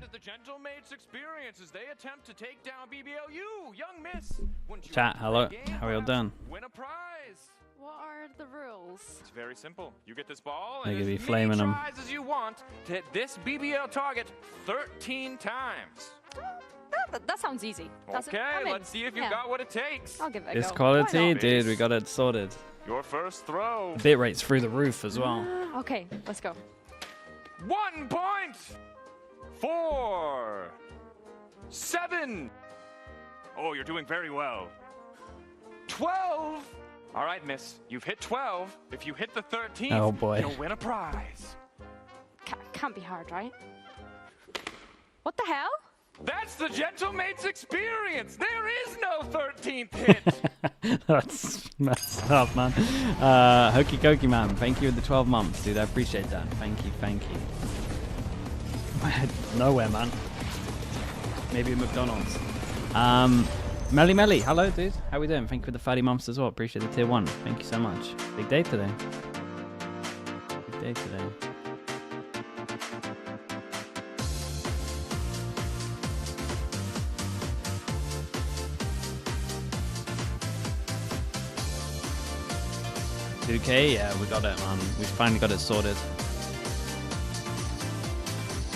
is the Gentlemates experience as they attempt to take down BBLU. Young miss. Chat, hello. How are you all doing? Win a prize. What are the rules? It's very simple. You get this ball They and could be as many flaming 'em. tries as you want to hit this BBL target 13 times. That sounds easy. Okay, let's see if you've got what it takes. I'll give it a This go. quality, Why not? dude, we got it sorted. Your first throw. Bit rate's through the roof as well. Okay, let's go. 1 point. 4. 7. Oh, you're doing very well. 12. All right, miss. You've hit 12. If you hit the 13th, Oh, boy. you'll win a prize. Can't be hard, right? What the hell? That's the Gentlemates experience. There is no 13th hit. That's messed up, man. Hokey Cokey man, thank you for the 12 months, dude. I appreciate that. Thank you, thank you. Nowhere, man. Maybe a McDonald's. Melly, hello, dude. How we doing? Thank you for the 30 months as well. Appreciate the tier 1. Thank you so much. Big day today. Big day today. $2K, yeah, we got it, man. We finally got it sorted.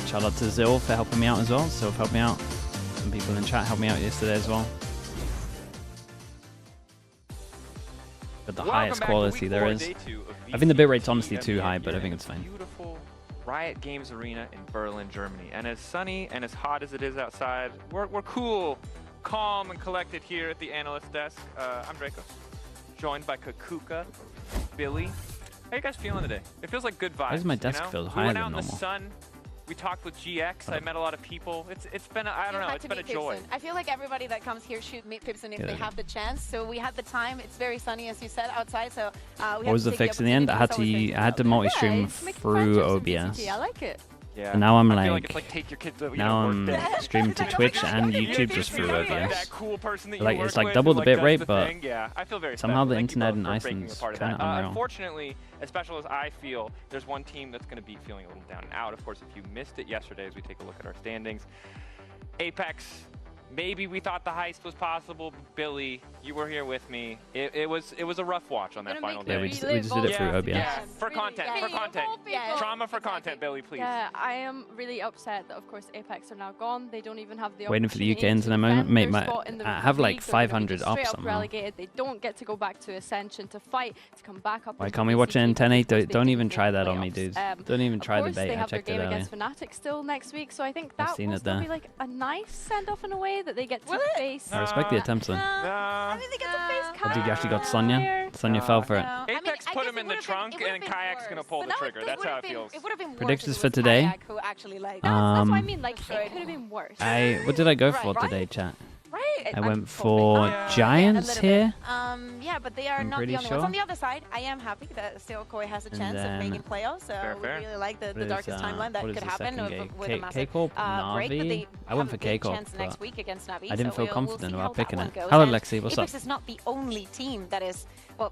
Shout out to Zil for helping me out as well. Zil helped me out. Some people in chat helped me out yesterday as well. But the highest quality there is. I think the bitrate's honestly too high, but I think it's fine. Beautiful Riot Games Arena in Berlin, Germany. And as sunny and as hot as it is outside, we're cool, calm, and collected here at the analyst desk. I'm Draco, joined by Kakuka, Billy. How you guys feeling today? It feels like good vibes. Why does my desk feel higher we went than out in normal? the sun. We talked with GX. I met a lot of people. It's been I don't know. It's been a joy. I feel like everybody that comes here should meet Pipson if they have the chance. So we had the time. It's very sunny, as you said, outside. So What was the fix in the end? I had to multi-stream through OBS. I like it. Yeah. And now I'm I feel like it's like take your kids to, now I'm birthday. streaming to Twitch and YouTube just through Like OBS. that cool person that you Like work it's like with double who, the bit does rate, the but thing. Yeah, I feel very somehow special. the Thank you internet both in for breaking Iceland's a part of kind that. of unreal. Unfortunately, as special as I feel, there's one team that's going to be feeling a little down and out. Of course, if you missed it yesterday, as we take a look at our standings, Apex. Maybe we thought the heist was possible. Billy, you were here with me. It was a rough watch on that final day. Yeah, we just did it through OBS. Yeah, for content, for content. Yeah. Trauma for content, Billy, please. Yeah, I am really upset that, of course, Apex are now gone. They don't even have the Waiting for the UK opportunity internet to moment. defend Mate, their spot in the I have like league. They're gonna be 500 just up straight somehow. relegated. They don't get to go back to Ascension to fight, to come back up. Why into can't we watch it in VCT 1080? because they Don't even didn't try make that on me, playoffs. dude. Don't even try of the course, bait. they I have their checked it game earlier. against Fnatic still next week, so I think I've that seen will it still there. be like a nice send-off in a way that they get to face. I respect the attempt, though. I mean, they get to face Or did you actually got Kaya. Sonya? Sonya fell for it. Apex put him in the trunk, and Kayak's going to pull the trigger. That's how it feels. It would have been Predictions worse for if it was today? Kayak who actually, like, That's what I mean. Like, it could have been worse. What did I go for Right. today, chat? right? I went for Yeah. Giants a little here. bit. Yeah, but they are I'm not pretty the only sure. ones. On the other side, I am happy that still Koi has a And chance of then- making playoffs. Fair, We fair. really like the What is, darkest timeline that what is could the happen second game? with a massive K-Corp, break. But Navi. they I went have for a big K-Corp, chance next but week against Navi. I didn't so feel we'll confident see about how that picking one it. goes. Hello, And Lexi. What's up? Apex is not the only team that is, well,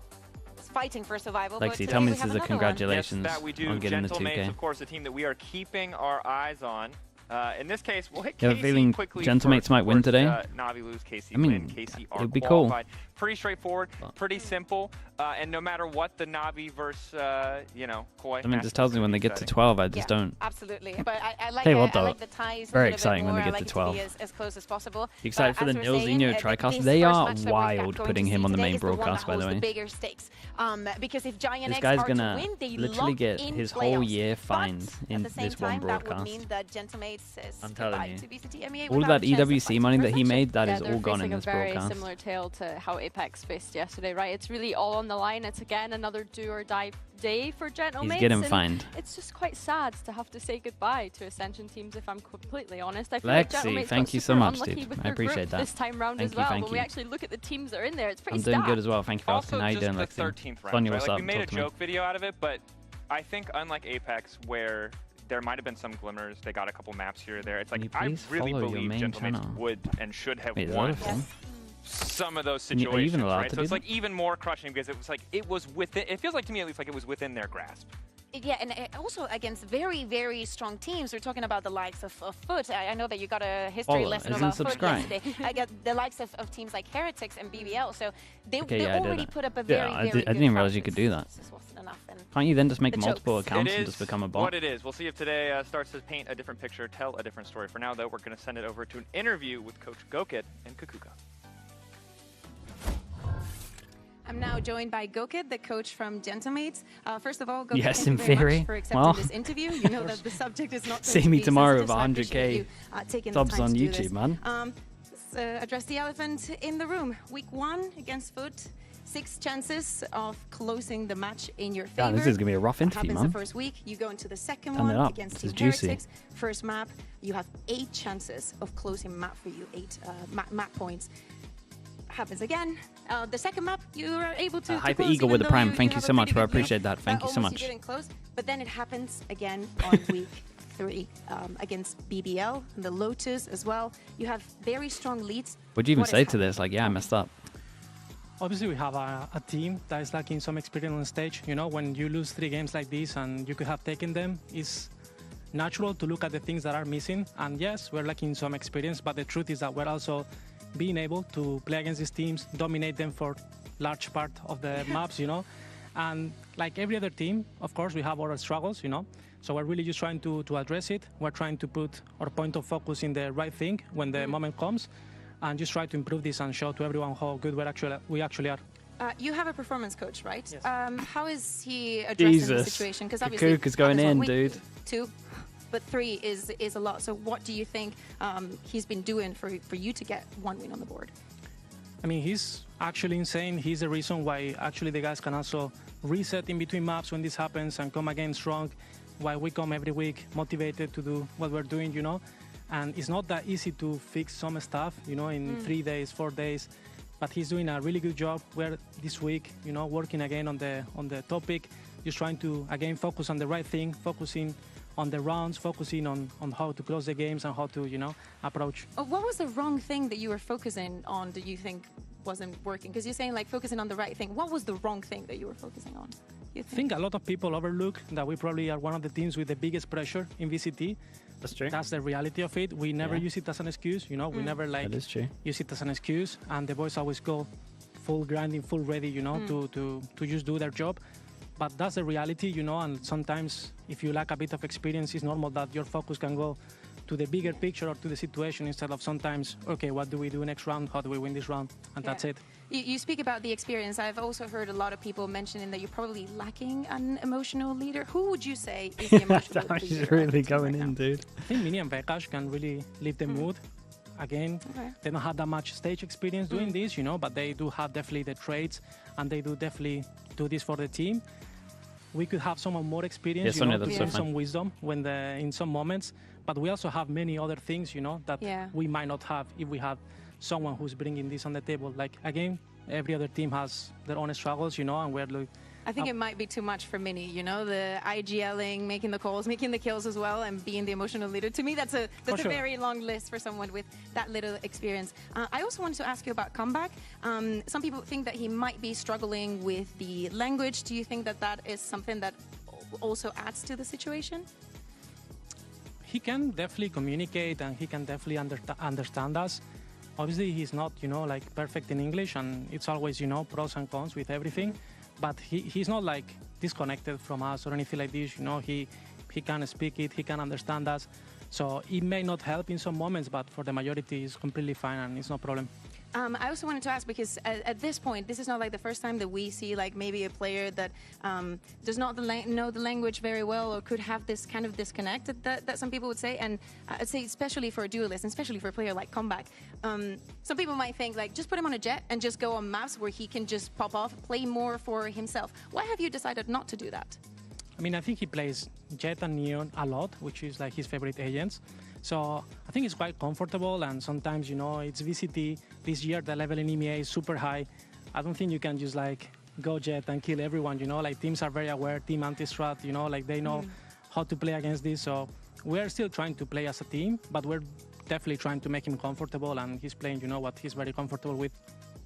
fighting for survival. but Lexi, today tell me we this have is a another one. congratulations Yes, that we do. on getting the Gentlemates, 2K. of course, the team that we are keeping our eyes on. In this case, we'll hit You have a Casey feeling quickly Gentlemates first. might Of win course, today? Navi lose, Casey I mean, win. Casey are it would be cool. qualified. Pretty straightforward, pretty simple, and no matter what the Navi versus, Koi. I mean, it just tells me when they get to 12, I just don't. Absolutely, but I like, Tell you what, I though, like the ties. very a little bit exciting when they more. get I to like it 12. be as close as possible. You excited But for the as we're Nils saying, Eno this TriCast? first They are match that we've got wild going putting to him see on the today main is the one broadcast, that by the holds way. Bigger stakes. Because if GIANTX This guy's are to gonna win, they literally lock get in his playoffs. whole year But fined in at the same this one time, that would broadcast. mean that Gentlemates says I'm telling goodbye you. to VCT EMEA All of without that a chance of EWC fighting money for that he Ascension. made, that Yeah, is they're all gone in facing this a very broadcast. similar tale to how Apex faced yesterday, right? It's really all on the line. It's again another do or die day for Gentlemates. He's getting and fined. It's just quite sad to have to say goodbye to Ascension teams, if I'm completely honest. I feel like Lexi, Gentlemates thank got you so super much, unlucky dude. with I their appreciate group that. this time round Thank as you, well. thank When we you. actually look at the teams that are in there, it's pretty I'm doing stacked. good as well. Thank you for Also, asking. How you just doing, the Lexi? 13th round, Sonya, right? what's Like, up? we made a Talk to me. joke video out of it, but I think unlike Apex, where there might have been some glimmers, they got a couple maps here or there. It's Can like you I please really follow your believe main Gentlemates channel? would and should have Wait, is that won a thing? some of those Are you situations, even allowed right? to So do it's that? like even more crushing because it was like it was within. It feels like to me at least like it was within their grasp. Yeah, and also against very, very strong teams. We're talking about the likes of Foot. I know that you got a history lesson about Foot yesterday. I got the likes of teams like Heretics and BBL. So they already put up a very, very good I didn't realize you could do that. Can't you then just make multiple accounts and just become a bot? What it is. We'll see if today starts to paint a different picture, tell a different story. For now, though, we're going to send it over to an interview with Coach Gokit and Kukuka. I'm now joined by Gokit, the coach from Gentlemates. First of all, Gokit, yes, thank in you very theory. much for accepting this interview. You know that the subject is not see me tomorrow with 100k subs on YouTube, man. Let's address the elephant in the room. Week 1 against Foot. 6 chances of closing the match in your favor. Yeah, this is going to be a rough interview, man. The first week, you go into the second one against Team Heretics. First map, you have 8 chances of closing map for you, 8 map points. Happens again. The second map, you are able to Hyper Eagle with the Prime. Thank you so much, bro. I appreciate that. Thank you so much. You didn't close, but then it happens again on week 3 against BBL and the Lotus as well. You have very strong leads. What do you even say to this? Like, yeah, I messed up. Obviously, we have a team that is lacking some experience on stage. You know, when you lose 3 games like this and you could have taken them, it's natural to look at the things that are missing. And yes, we're lacking some experience, but the truth is that we're also being able to play against these teams, dominate them for large part of the maps, you know. And like every other team, of course, we have our struggles, you know. So we're really just trying to address it. We're trying to put our point of focus in the right thing when the moment comes, and just try to improve this and show to everyone how good we actually are. You have a performance coach, right? Yes. How is he addressing the situation? Because obviously, Kook is going in, dude. 2, but 3 is a lot. So what do you think he's been doing for you to get 1 win on the board? I mean, he's actually insane. He's the reason why actually the guys can also reset in between maps when this happens and come again strong, why we come every week motivated to do what we're doing, you know. And it's not that easy to fix some stuff, you know, in 3 days, 4 days. But he's doing a really good job. We're this week, you know, working again on the topic, just trying to again focus on the right thing, focusing on the rounds, focusing on how to close the games and how to, you know, approach. What was the wrong thing that you were focusing on that you think wasn't working? Because you're saying like focusing on the right thing. What was the wrong thing that you were focusing on? I think a lot of people overlook that we probably are one of the teams with the biggest pressure in VCT. That's true. That's the reality of it. We never use it as an excuse, you know. We never like use it as an excuse, and the boys always go full grinding, full ready, you know, to just do their job. But that's the reality, you know. And sometimes, if you lack a bit of experience, it's normal that your focus can go to the bigger picture or to the situation instead of sometimes, okay, what do we do next round? How do we win this round? And that's it. You speak about the experience. I've also heard a lot of people mentioning that you're probably lacking an emotional leader. Who would you say is the emotional leader? He's really going in, dude. I think Mini and Vekash can really lift the mood. Again, they don't have that much stage experience doing this, you know, but they do have definitely the traits, and they do definitely do this for the team. We could have someone more experienced, you know, and some wisdom when in some moments, but we also have many other things, you know, that we might not have if we have someone who's bringing this on the table. Like, again, every other team has their own struggles, you know, and we're like... I think it might be too much for Mini, you know, the IGLing, making the calls, making the kills as well, and being the emotional leader. To me, that's a very long list for someone with that little experience. I also wanted to ask you about Comeback. Some people think that he might be struggling with the language. Do you think that that is something that also adds to the situation? He can definitely communicate, and he can definitely understand us. Obviously, he's not, you know, like perfect in English, and it's always, you know, pros and cons with everything. But he's not like disconnected from us or anything like this, you know. He can speak it, he can understand us. So it may not help in some moments, but for the majority, it's completely fine and it's no problem. I also wanted to ask, because at this point, this is not like the first time that we see like maybe a player that does not know the language very well, or could have this kind of disconnect that some people would say. And I'd say especially for a duelist, and especially for a player like Comeback, some people might think like just put him on a jet and just go on maps where he can just pop off, play more for himself. Why have you decided not to do that? I mean, I think he plays Jet and Neon a lot, which is like his favorite agents. So I think it's quite comfortable, and sometimes, you know, it's VCT. This year, the level in EMEA is super high. I don't think you can just like go Jet and kill everyone, you know, like teams are very aware, team anti-strat, you know, like they know how to play against this. So we're still trying to play as a team, but we're definitely trying to make him comfortable, and he's playing, you know, what he's very comfortable with.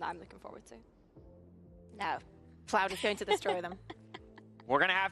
that I'm looking forward to. No. Cloud is going to destroy them. We're going to have